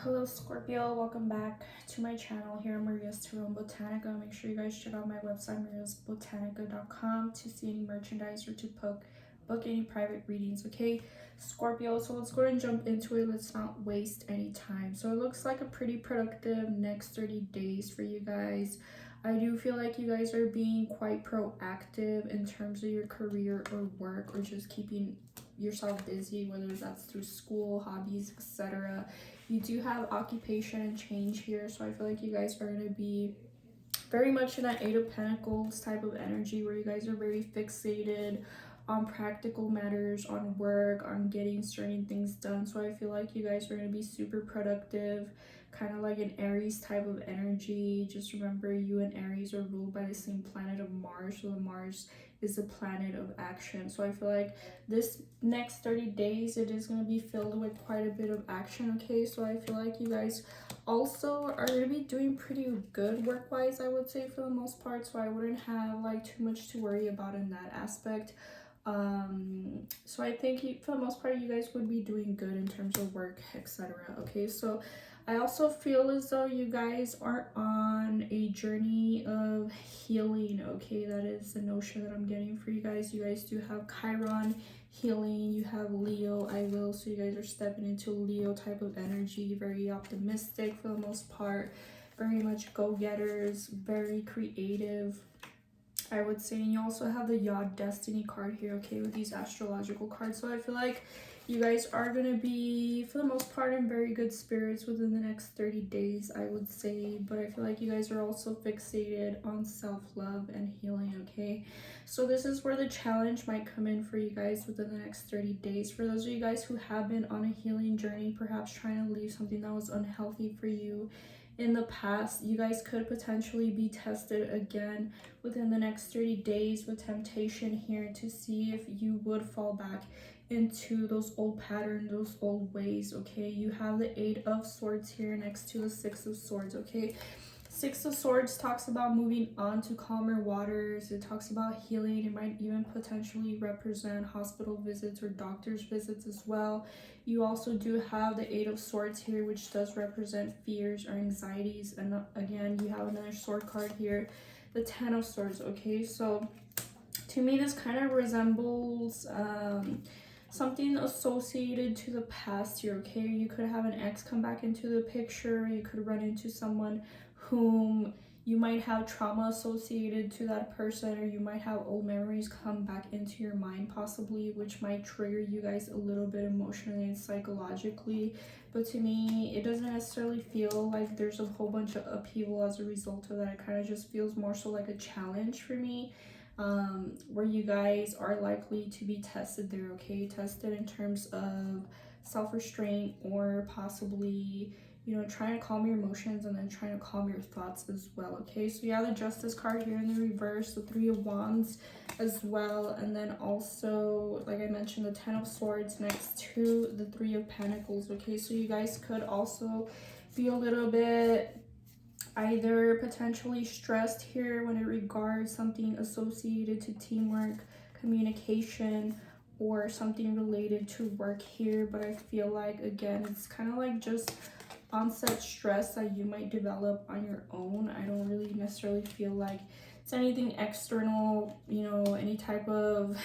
Hello Scorpio, welcome back to my channel here in Maria's Tarot and Botanica. Make sure you guys check out my website mariasbotanica.com to see any merchandise or to book any private readings, okay Scorpio? So let's go ahead and jump into it. Let's not waste any time. So it looks like a pretty productive next 30 days for you guys. I do feel like you guys are being quite proactive in terms of your career or work, or just keeping yourself busy, whether that's through school, hobbies, etc. You do have occupation and change here, so I feel like you guys are going to be very much in that Eight of Pentacles type of energy where you guys are very fixated on practical matters, on work, on getting certain things done. So I feel like you guys are going to be super productive, kind of like an Aries type of energy. Just remember, you and Aries are ruled by the same planet of Mars, so the Mars is the planet of action. So I feel like this next 30 days it is going to be filled with quite a bit of action, okay? So I feel like you guys also are going to be doing pretty good work-wise, I would say, for the most part. So I wouldn't have like too much to worry about in that aspect. So I think for the most part you guys would be doing good in terms of work, etc. Okay, so I also feel as though you guys are on a journey of healing, okay? That is the notion that I'm getting for you guys. You guys do have Chiron healing, you have Leo, I will, so you guys are stepping into Leo type of energy, very optimistic for the most part, very much go-getters, very creative, I would say. And you also have the Yod Destiny card here, okay, with these astrological cards. So I feel like you guys are going to be, for the most part, in very good spirits within the next 30 days, I would say. But I feel like you guys are also fixated on self-love and healing, okay? So this is where the challenge might come in for you guys within the next 30 days. For those of you guys who have been on a healing journey, perhaps trying to leave something that was unhealthy for you in the past, you guys could potentially be tested again within the next 30 days with temptation here to see if you would fall back into those old patterns, those old ways, okay? You have the Eight of Swords here next to the Six of Swords, okay? Six of Swords talks about moving on to calmer waters. It talks about healing. It might even potentially represent hospital visits or doctor's visits as well. You also do have the Eight of Swords here, which does represent fears or anxieties. And again, you have another sword card here, the Ten of Swords, okay? So to me, this kind of resembles something associated to the past here, okay? You could have an ex come back into the picture. You could run into someone whom you might have trauma associated to that person, or you might have old memories come back into your mind possibly, which might trigger you guys a little bit emotionally and psychologically. But to me, it doesn't necessarily feel like there's a whole bunch of upheaval as a result of that. It kind of just feels more so like a challenge for me, where you guys are likely to be tested there, okay? Tested in terms of self-restraint, or possibly, you know, trying to calm your emotions and then trying to calm your thoughts as well, okay? So you have the Justice card here in the reverse, the Three of Wands as well, and then also, like I mentioned, the Ten of Swords next to the Three of Pentacles, okay? So you guys could also be a little bit either potentially stressed here when it regards something associated to teamwork, communication, or something related to work here. But I feel like, again, it's kind of like just onset stress that you might develop on your own. I don't really necessarily feel like it's anything external, you know, any type of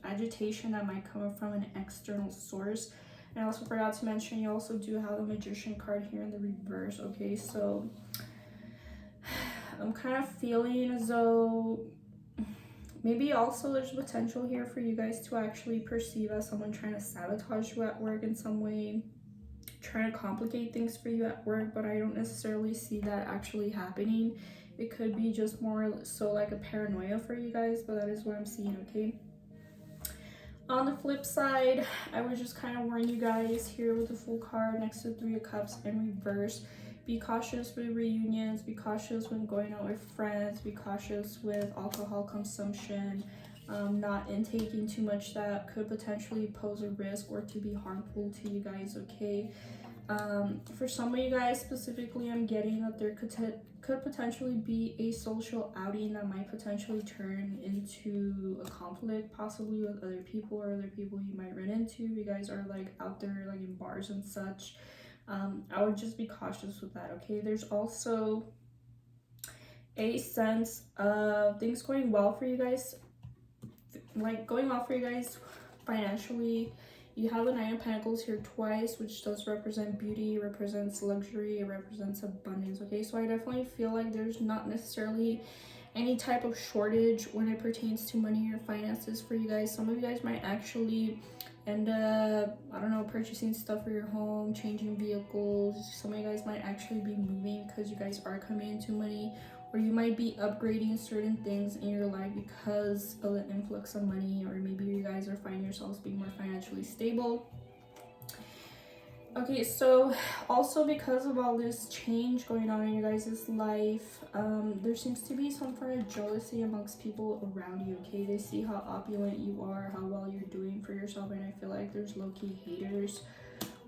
agitation that might come from an external source. And I also forgot to mention, you also do have the Magician card here in the reverse, okay? So I'm kind of feeling as though maybe also there's potential here for you guys to actually perceive as someone trying to sabotage you at work in some way, trying to complicate things for you at work, but I don't necessarily see that actually happening. It could be just more so like a paranoia for you guys, but that is what I'm seeing, okay? On the flip side, I would just kind of warn you guys here with the Fool card next to the Three of Cups in reverse. Be cautious with reunions, be cautious when going out with friends, be cautious with alcohol consumption, not intaking too much that could potentially pose a risk or to be harmful to you guys, okay? For some of you guys specifically, I'm getting that there could potentially be a social outing that might potentially turn into a conflict, possibly with other people or other people you might run into. You guys are like out there like in bars and such. I would just be cautious with that, okay? There's also a sense of things going well for you guys, like going well for you guys financially. You have the Nine of Pentacles here twice, which does represent beauty, it represents luxury, it represents abundance, okay? So I definitely feel like there's not necessarily any type of shortage when it pertains to money or finances for you guys. Some of you guys might actually end up, I don't know, purchasing stuff for your home, changing vehicles. Some of you guys might actually be moving because you guys are coming into money, or you might be upgrading certain things in your life because of the influx of money, or maybe you guys are finding yourselves being more financially stable. Okay, so also because of all this change going on in your guys' life, there seems to be some sort of jealousy amongst people around you, okay? They see how opulent you are, how well you're doing for yourself, and I feel like there's low-key haters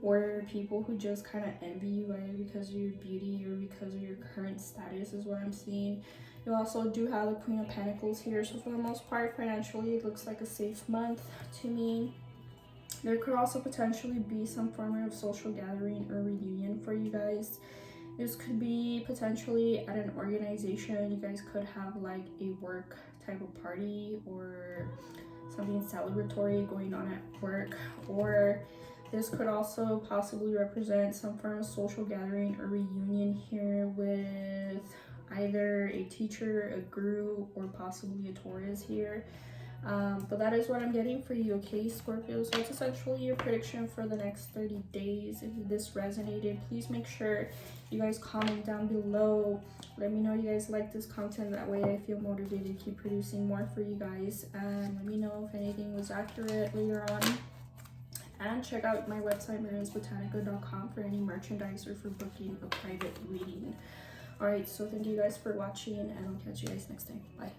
or people who just kind of envy you, either because of your beauty or because of your current status is what I'm seeing. You also do have the Queen of Pentacles here, so for the most part, financially, it looks like a safe month to me. There could also potentially be some form of social gathering or reunion for you guys. This could be potentially at an organization. You guys could have like a work type of party or something celebratory going on at work, or this could also possibly represent some form of social gathering or reunion here with either a teacher, a guru, or possibly a Taurus here. But that is what I'm getting for you, okay, Scorpio? So it's essentially your prediction for the next 30 days. If this resonated, please make sure you guys comment down below. Let me know you guys like this content. That way I feel motivated to keep producing more for you guys. And let me know if anything was accurate later on. And check out my website, mariasbotanica.com, for any merchandise or for booking a private reading. Alright, so thank you guys for watching, and I'll catch you guys next time. Bye.